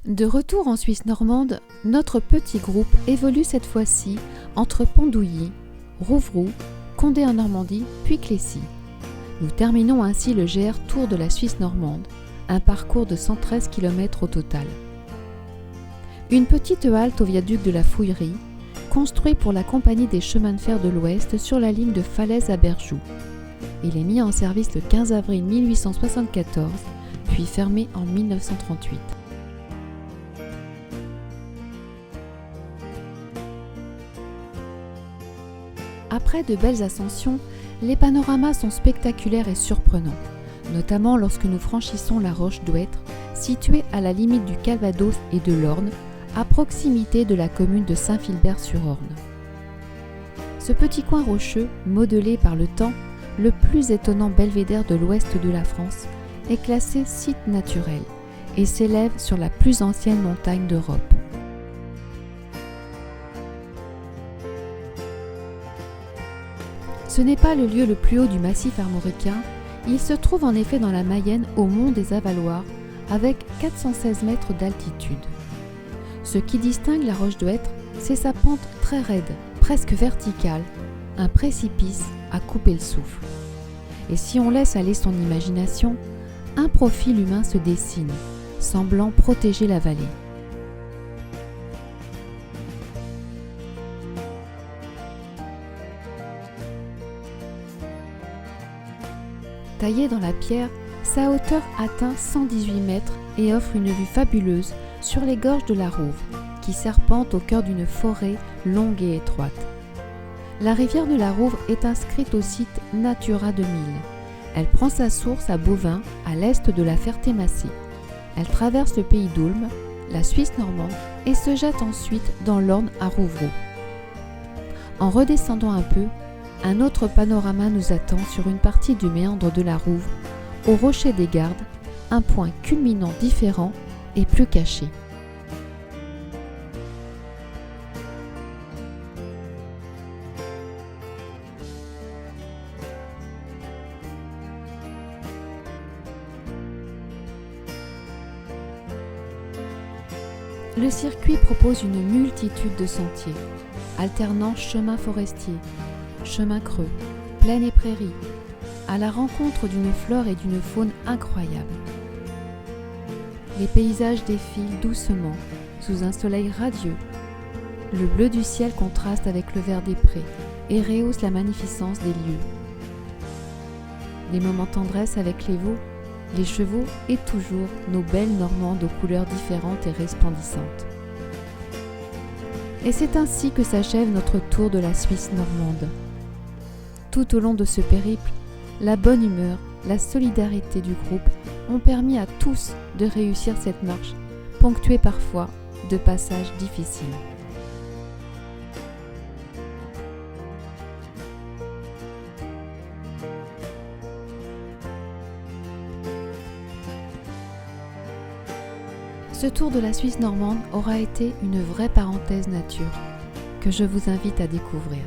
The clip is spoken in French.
De retour en Suisse normande, notre petit groupe évolue cette fois-ci entre Pondouilly, Rouvroux, Condé en Normandie, puis Clécy. Nous terminons ainsi le GR Tour de la Suisse normande, un parcours de 113 km au total. Une petite halte au viaduc de la Fouillerie, construit pour la Compagnie des chemins de fer de l'Ouest sur la ligne de Falaise à Berjoux. Il est mis en service le 15 avril 1874, puis fermé en 1938. Après de belles ascensions, les panoramas sont spectaculaires et surprenants, notamment lorsque nous franchissons la Roche d'Ouêtre, située à la limite du Calvados et de l'Orne, à proximité de la commune de Saint-Philbert-sur-Orne. Ce petit coin rocheux, modelé par le temps, le plus étonnant belvédère de l'ouest de la France, est classé site naturel et s'élève sur la plus ancienne montagne d'Europe. Ce n'est pas le lieu le plus haut du massif armoricain, il se trouve en effet dans la Mayenne au mont des Avaloirs avec 416 mètres d'altitude. Ce qui distingue la Roche d'Ouêtre, c'est sa pente très raide, presque verticale, un précipice à couper le souffle. Et si on laisse aller son imagination, un profil humain se dessine, semblant protéger la vallée. Taillée dans la pierre, sa hauteur atteint 118 mètres et offre une vue fabuleuse sur les gorges de la Rouve, qui serpentent au cœur d'une forêt longue et étroite. La rivière de la Rouve est inscrite au site Natura 2000. Elle prend sa source à Beauvais, à l'est de la Ferté-Macé. Elle traverse le pays d'Oulme, la Suisse normande, et se jette ensuite dans l'Orne à Rouvroux. En redescendant un peu, un autre panorama nous attend sur une partie du méandre de la Rouve, au Rocher des Gardes, un point culminant différent et plus caché. Le circuit propose une multitude de sentiers, alternant chemins forestiers, chemins creux, plaines et prairies, à la rencontre d'une flore et d'une faune incroyables. Les paysages défilent doucement, sous un soleil radieux. Le bleu du ciel contraste avec le vert des prés et rehausse la magnificence des lieux. Les moments tendresse avec les veaux, les chevaux et toujours nos belles Normandes aux couleurs différentes et resplendissantes. Et c'est ainsi que s'achève notre tour de la Suisse normande. Tout au long de ce périple, la bonne humeur, la solidarité du groupe ont permis à tous de réussir cette marche, ponctuée parfois de passages difficiles. Ce tour de la Suisse normande aura été une vraie parenthèse nature, que je vous invite à découvrir.